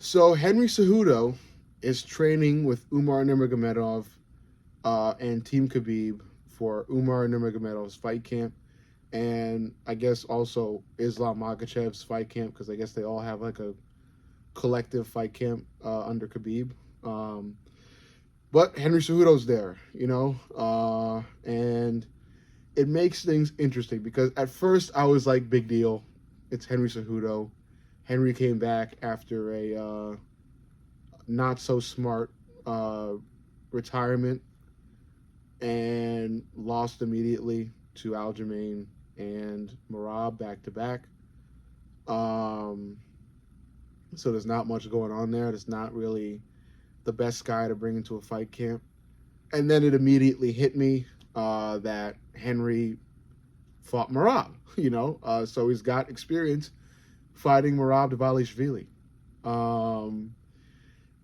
So Henry Cejudo is training with Umar Nurmagomedov and Team Khabib for Umar Nurmagomedov's fight camp, and I guess also Islam Makhachev's fight camp because I guess they all have like a collective fight camp under Khabib. Um, but Henry Cejudo's there, and it makes things interesting because at first I was like, big deal, it's Henry Cejudo. Henry came back after a not so smart uh, retirement and lost immediately to Aljamain and Merab back to back. Um, so there's not much going on there. It's not really the best guy to bring into a fight camp. And then it immediately hit me that Henry fought Merab, so he's got experience fighting Merab Dvalishvili. Um,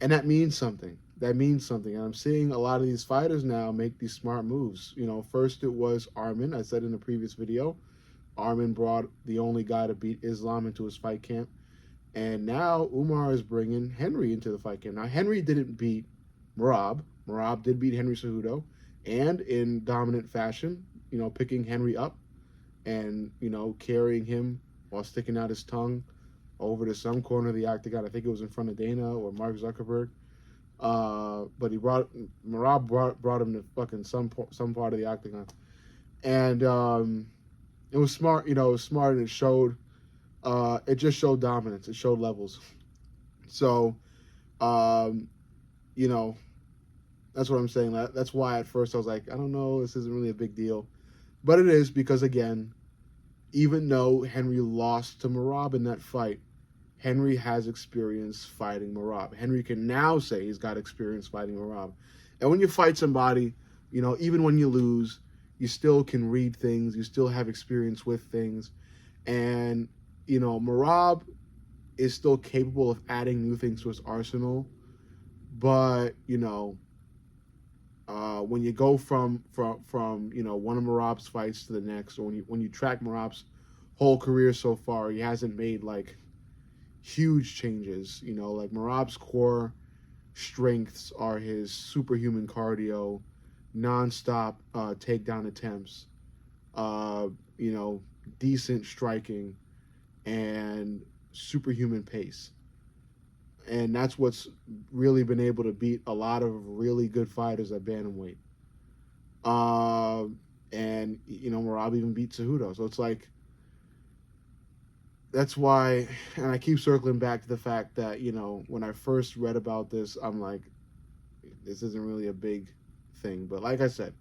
and that means something. That means something. And I'm seeing a lot of these fighters now make these smart moves. First it was Arman. I said in the previous video, Arman brought the only guy to beat Islam into his fight camp. And now Umar is bringing Henry into the fight camp. Now, Henry didn't beat Merab. Merab did beat Henry Cejudo. And in dominant fashion, picking Henry up and, carrying him while sticking out his tongue over to some corner of the octagon. I think it was in front of Dana or Mark Zuckerberg. But Merab brought him to fucking some part of the octagon. And it was smart, it was smart, and it just showed dominance. It showed levels. So, that's what I'm saying. That's why at first I was like, I don't know, this isn't really a big deal. But it is because, again, even though Henry lost to Merab in that fight, Henry has experience fighting Merab. Henry can now say he's got experience fighting Merab. And when you fight somebody, even when you lose, you still can read things. You still have experience with things. And, Merab is still capable of adding new things to his arsenal. But, when you go from one of Merab's fights to the next, or when you track Merab's whole career so far, he hasn't made like huge changes. Like Merab's core strengths are his superhuman cardio, nonstop takedown attempts, decent striking, and superhuman pace. And that's what's really been able to beat a lot of really good fighters at bantamweight. And Merab even beat Cejudo. So it's like, that's why, and I keep circling back to the fact that, when I first read about this, I'm like, this isn't really a big thing. But like I said,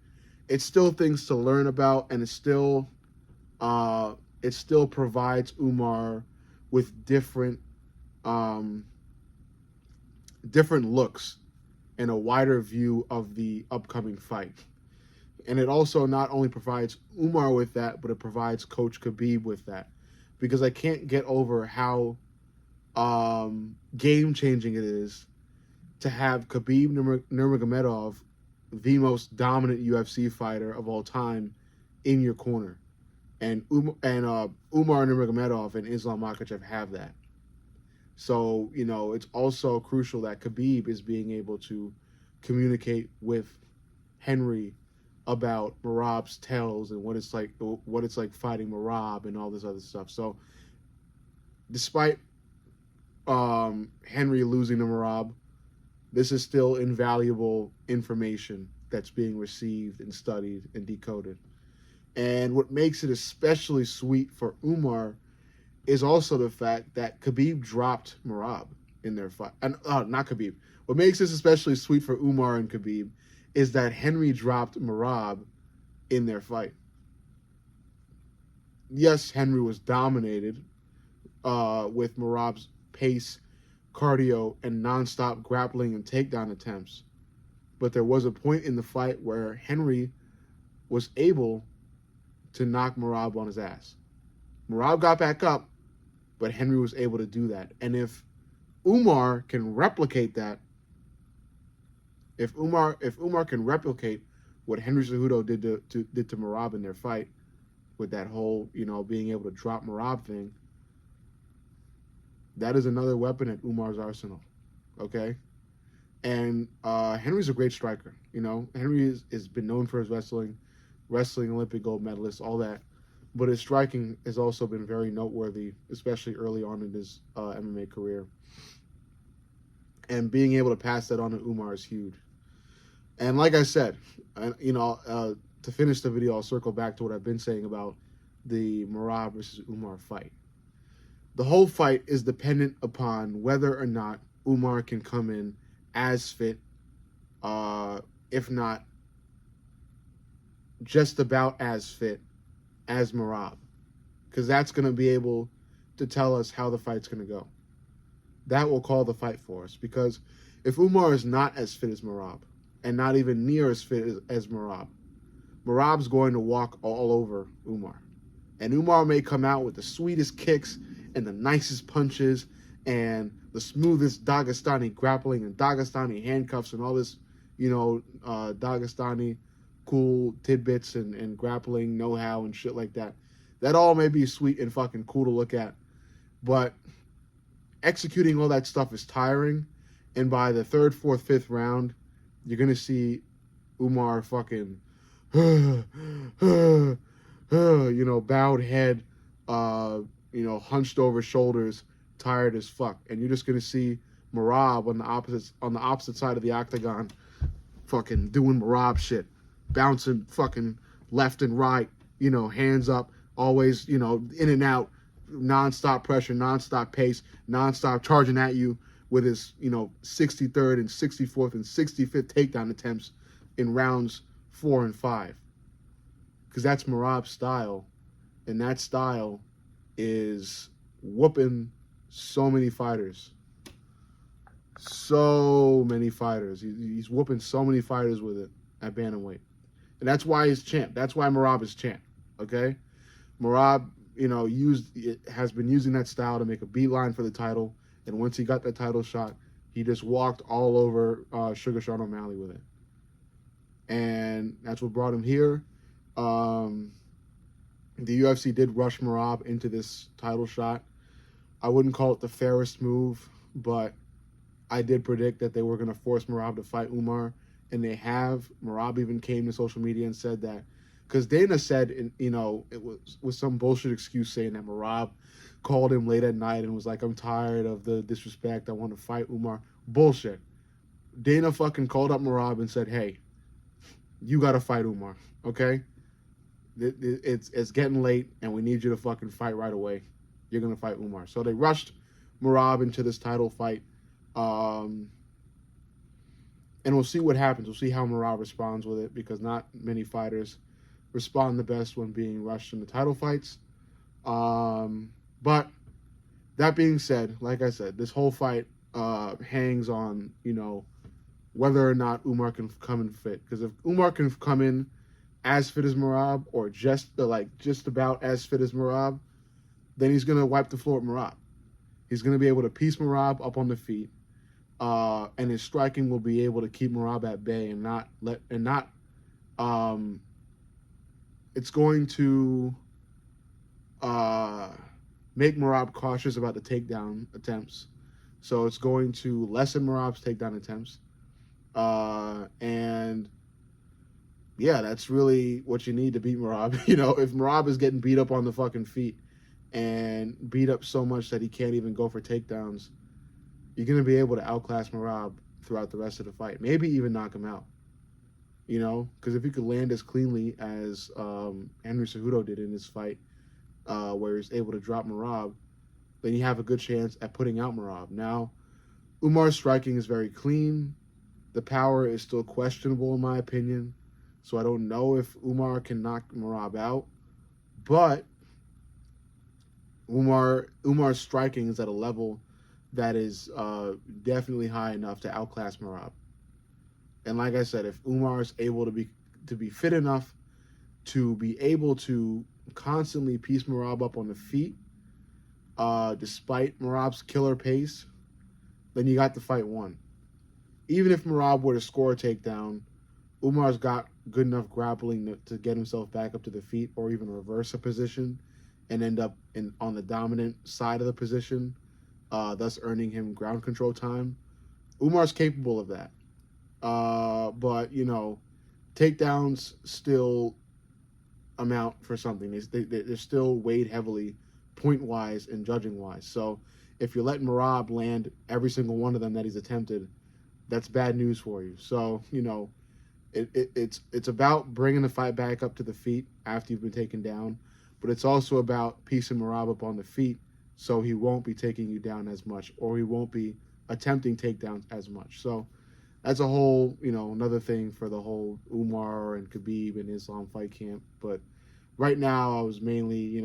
it's still things to learn about, and it still provides Umar with different looks and a wider view of the upcoming fight. And it also not only provides Umar with that, but it provides Coach Khabib with that. Because I can't get over how game-changing it is to have Khabib Nurmagomedov, the most dominant UFC fighter of all time, in your corner. And Umar Nurmagomedov and Islam Makhachev have that. So, it's also crucial that Khabib is being able to communicate with Henry about Merab's tells and what it's like fighting Merab and all this other stuff. So, despite Henry losing to Merab, this is still invaluable information that's being received and studied and decoded. And what makes it especially sweet for Umar is also the fact that Khabib dropped Merab in their fight. And not Khabib. What makes this especially sweet for Umar and Khabib is that Henry dropped Merab in their fight. Yes, Henry was dominated with Merab's pace, cardio, and nonstop grappling and takedown attempts. But there was a point in the fight where Henry was able to knock Merab on his ass. Merab got back up, but Henry was able to do that. And if Umar can replicate that, if Umar can replicate what Henry Cejudo did to Merab in their fight, with that whole being able to drop Merab thing, That is another weapon at Umar's arsenal. Okay? And Henry's a great striker. You know, Henry has been known for his wrestling Olympic gold medalist, all that. But his striking has also been very noteworthy, especially early on in his MMA career. And being able to pass that on to Umar is huge. And like I said, to finish the video, I'll circle back to what I've been saying about the Merab versus Umar fight. The whole fight is dependent upon whether or not Umar can come in as fit, if not just about as fit as Merab, because that's going to be able to tell us how the fight's going to go. That will call the fight for us, because if Umar is not as fit as Merab, and not even near as fit as Merab, Merab's going to walk all over Umar. And Umar may come out with the sweetest kicks and the nicest punches and the smoothest Dagestani grappling and Dagestani handcuffs and all this, Dagestani cool tidbits and grappling know-how and shit like that. That all may be sweet and fucking cool to look at, but executing all that stuff is tiring, and by the third, fourth, fifth round, you're gonna see Umar fucking, bowed head, hunched over shoulders, tired as fuck, and you're just gonna see Merab on the opposite side of the octagon, fucking doing Merab shit, bouncing fucking left and right, hands up, always, in and out, non-stop pressure, non-stop pace, non-stop charging at you with his, 63rd and 64th and 65th takedown attempts in rounds 4 and 5. Because that's Merab's style, and that style is whooping so many fighters. So many fighters. He's whooping so many fighters with it at bantamweight. And that's why he's champ. That's why Merab is champ, okay? Merab, has been using that style to make a beeline for the title. And once he got that title shot, he just walked all over Sugar Sean O'Malley with it. And that's what brought him here. The UFC did rush Merab into this title shot. I wouldn't call it the fairest move, but I did predict that they were going to force Merab to fight Umar, and they have. Merab even came to social media and said that, because Dana said, it was some bullshit excuse saying that Merab called him late at night and was like, I'm tired of the disrespect, I want to fight Umar. Bullshit. Dana fucking called up Merab and said, hey, you got to fight Umar, okay? It's getting late, and we need you to fucking fight right away. You're going to fight Umar. So they rushed Merab into this title fight. And we'll see what happens. We'll see how Merab responds with it, because not many fighters respond the best when being rushed into title fights. But that being said, like I said, this whole fight hangs on, whether or not Umar can come in fit. Because if Umar can come in as fit as Merab, or just about as fit as Merab, then he's going to wipe the floor with Merab. He's going to be able to piece Merab up on the feet, and his striking will be able to keep Merab at bay and it's going to make Merab cautious about the takedown attempts. So it's going to lessen Merab's takedown attempts. And yeah, that's really what you need to beat Merab. If Merab is getting beat up on the fucking feet and beat up so much that he can't even go for takedowns, you're going to be able to outclass Merab throughout the rest of the fight. Maybe even knock him out. Because if you could land as cleanly as Henry Cejudo did in this fight, where he's able to drop Merab, then you have a good chance at putting out Merab. Now, Umar's striking is very clean. The power is still questionable, in my opinion. So I don't know if Umar can knock Merab out. But Umar's striking is at a level that is definitely high enough to outclass Merab. And like I said, if Umar is able to be fit enough to be able to constantly piece Merab up on the feet, despite Merab's killer pace, then you got the fight won. Even if Merab were to score a takedown, Umar's got good enough grappling to get himself back up to the feet, or even reverse a position and end up on the dominant side of the position thus earning him ground control time. Umar's capable of that. But, takedowns still amount for something. They're still weighed heavily point-wise and judging-wise. So if you're letting Merab land every single one of them that he's attempted, that's bad news for you. So, it's about bringing the fight back up to the feet after you've been taken down, but it's also about piecing Merab up on the feet so he won't be taking you down as much, or he won't be attempting takedowns as much. So that's a whole, another thing for the whole Umar and Khabib and Islam fight camp. But right now I was mainly,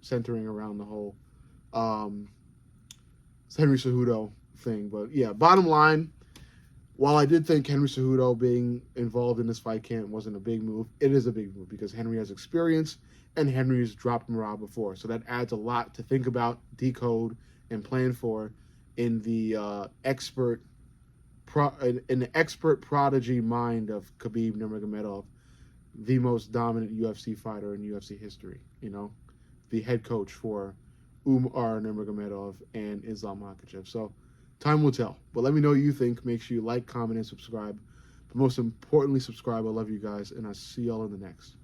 centering around the whole Henry Cejudo thing. But yeah, bottom line, while I did think Henry Cejudo being involved in this fight camp wasn't a big move, it is a big move because Henry has experience and Henry's dropped Merab before. So that adds a lot to think about, decode, and plan for in the expert prodigy mind of Khabib Nurmagomedov, the most dominant UFC fighter in UFC history. The head coach for Umar Nurmagomedov and Islam Makhachev. So time will tell. But let me know what you think. Make sure you like, comment, and subscribe. But most importantly, subscribe. I love you guys, and I'll see y'all in the next.